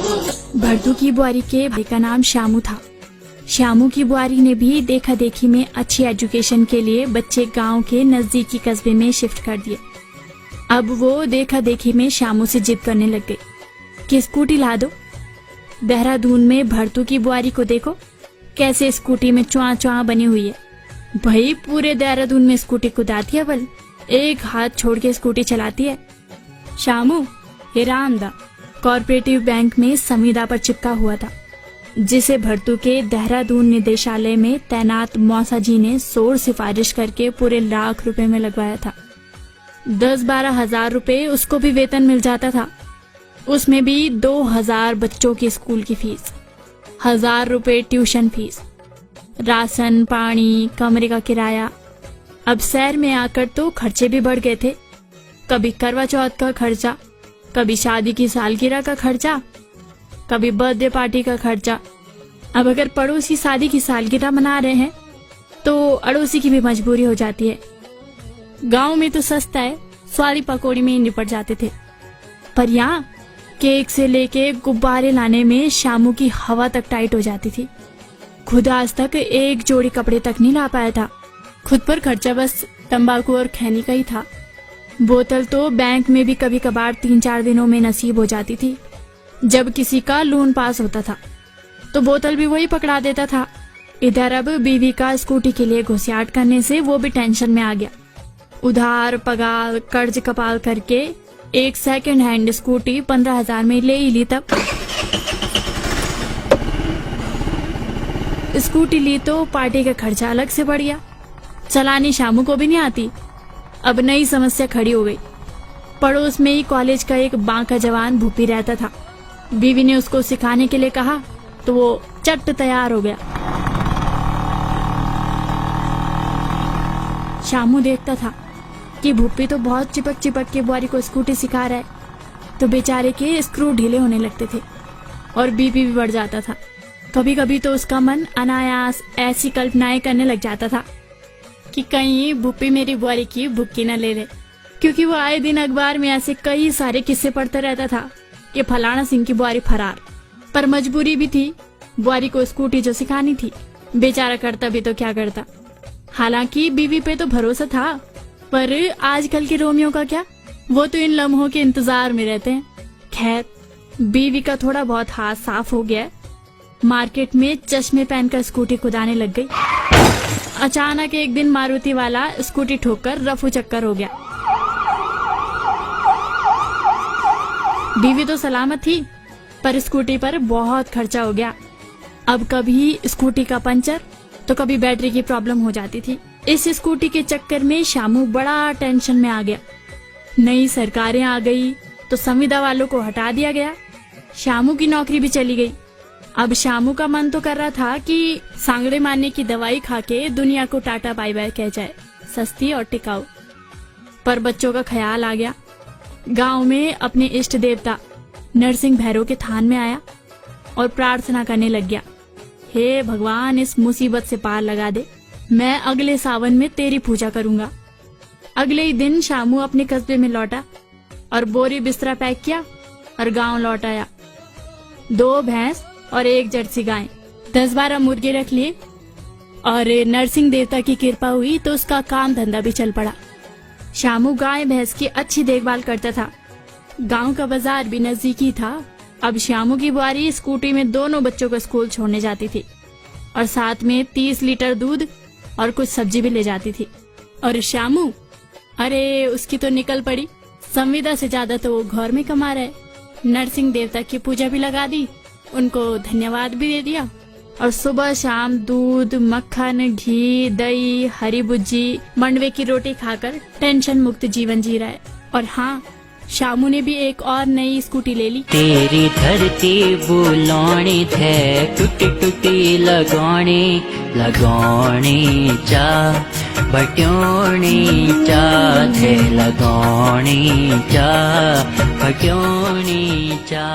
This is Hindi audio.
भरतू की बुआरी के भाई का नाम श्यामू था। श्यामू की बुआरी ने भी देखा देखी में अच्छी एजुकेशन के लिए बच्चे गांव के नजदीकी कस्बे में शिफ्ट कर दिए। अब वो देखा देखी में श्यामू से जिद करने लग गई कि स्कूटी ला दो। देहरादून में भरतू की बुआरी को देखो कैसे स्कूटी में च्वा च्वा बनी हुई है। भाई पूरे देहरादून में स्कूटी कुदाती है, बल एक हाथ छोड़ के स्कूटी चलाती है। श्यामू हिरामदा कॉर्पोरेटिव बैंक में संविदा पर चिपका हुआ था, जिसे भरतू के देहरादून निदेशालय में तैनात मौसा जी ने सोर सिफारिश करके पूरे लाख रुपए में लगवाया था। 10-12 हजार रुपए उसको भी वेतन मिल जाता था, उसमें भी 2000 बच्चों की स्कूल की फीस, 1000 रुपए ट्यूशन फीस, राशन पानी, कमरे का किराया। अब शहर में आकर तो खर्चे भी बढ़ गए थे। कभी करवा चौथ का खर्चा, कभी शादी की सालगिरह का खर्चा, कभी बर्थडे पार्टी का खर्चा। अब अगर पड़ोसी शादी की सालगिरह मना रहे हैं तो अड़ोसी की भी मजबूरी हो जाती है। गांव में तो सस्ता है, स्वादी पकौड़ी में ही निपट जाते थे, पर यहाँ केक से लेके गुब्बारे लाने में श्यामू की हवा तक टाइट हो जाती थी। खुद आज तक एक जोड़ी कपड़े तक नहीं ला पाया था। खुद पर खर्चा बस तंबाकू और खैनी का ही था। बोतल तो बैंक में भी कभी कभार 3-4 दिनों में नसीब हो जाती थी। जब किसी का लोन पास होता था तो बोतल भी वही पकड़ा देता था। इधर अब बीवी का स्कूटी के लिए घुसियाट करने से वो भी टेंशन में आ गया। उधार पगार कर्ज कपाल करके एक सेकंड हैंड स्कूटी 15,000 में ले ही ली। तब स्कूटी ली तो पार्टी का खर्चा अलग से बढ़ गया। चलानी श्यामू को भी नहीं आती। अब नई समस्या खड़ी हो गई। पड़ोस में ही कॉलेज का एक बांका जवान भूपी रहता था। बीवी ने उसको सिखाने के लिए कहा तो वो चट तैयार हो गया। श्यामू देखता था कि भूपी तो बहुत चिपक चिपक के बुआरी को स्कूटी सिखा रहा है, तो बेचारे के स्क्रू ढीले होने लगते थे और बीपी भी बढ़ जाता था। कभी कभी तो उसका मन अनायास ऐसी कल्पनाएं करने लग जाता था कि कहीं भूपी मेरी बुआरी की भुक्की न ले ले, क्योंकि वो आए दिन अखबार में ऐसे कई सारे किस्से पढ़ता रहता था कि फलाना सिंह की बुआरी फरार। पर मजबूरी भी थी, बुआरी को स्कूटी जो सिखानी थी। बेचारा करता भी तो क्या करता। हालांकि बीवी पे तो भरोसा था, पर आजकल के रोमियो का क्या, वो तो इन लम्हों के इंतजार में रहते हैं। खैर, बीवी का थोड़ा बहुत हाथ साफ हो गया। मार्केट में चश्मे पहनकर स्कूटी कुदाने लग गई। अचानक एक दिन मारुति वाला स्कूटी ठोककर रफू चक्कर हो गया। बीवी तो सलामत थी, पर स्कूटी पर बहुत खर्चा हो गया। अब कभी स्कूटी का पंचर तो कभी बैटरी की प्रॉब्लम हो जाती थी। इस स्कूटी के चक्कर में श्यामू बड़ा टेंशन में आ गया। नई सरकारें आ गई तो संविदा वालों को हटा दिया गया। श्यामू की नौकरी भी चली गई। अब श्यामू का मन तो कर रहा था कि सांगड़े मारने की दवाई खा के दुनिया को टाटा बाय बाय कह जाए, सस्ती और टिकाऊ। पर बच्चों का ख्याल आ गया। गांव में अपने इष्ट देवता नरसिंह भैरव के थान में आया और प्रार्थना करने लग गया, हे भगवान, इस मुसीबत से पार लगा दे। मैं अगले सावन में तेरी पूजा करूंगा। अगले ही दिन श्यामू अपने कस्बे में लौटा और बोरी बिस्तरा पैक किया और गांव लौट आया। 2 भैंस और 1 जर्सी गाय, 10-12 मुर्गे रख लिए और नरसिंह देवता की कृपा हुई तो उसका काम धंधा भी चल पड़ा। श्यामू गाय भैंस की अच्छी देखभाल करता था। गांव का बाजार भी नजदीकी था। अब श्यामू की बुआरी स्कूटी में दोनों बच्चों को स्कूल छोड़ने जाती थी और साथ में 30 लीटर दूध और कुछ सब्जी भी ले जाती थी। और श्यामू, अरे उसकी तो निकल पड़ी। संविदा से ज्यादा तो वो घर में कमा रहा है। नरसिंह देवता की पूजा भी लगा दी, उनको धन्यवाद भी दे दिया और सुबह शाम दूध, मक्खन, घी, दही, हरी भुज्जी, मंडवे की रोटी खाकर टेंशन मुक्त जीवन जी रहा है। और हाँ, श्यामू ने भी एक और नई स्कूटी ले ली। तेरी धरती बुलाने थे, टूटी टूटी लगाने लगाने चा, बट्योने चा थे, लगाने चा, बट्योने चा।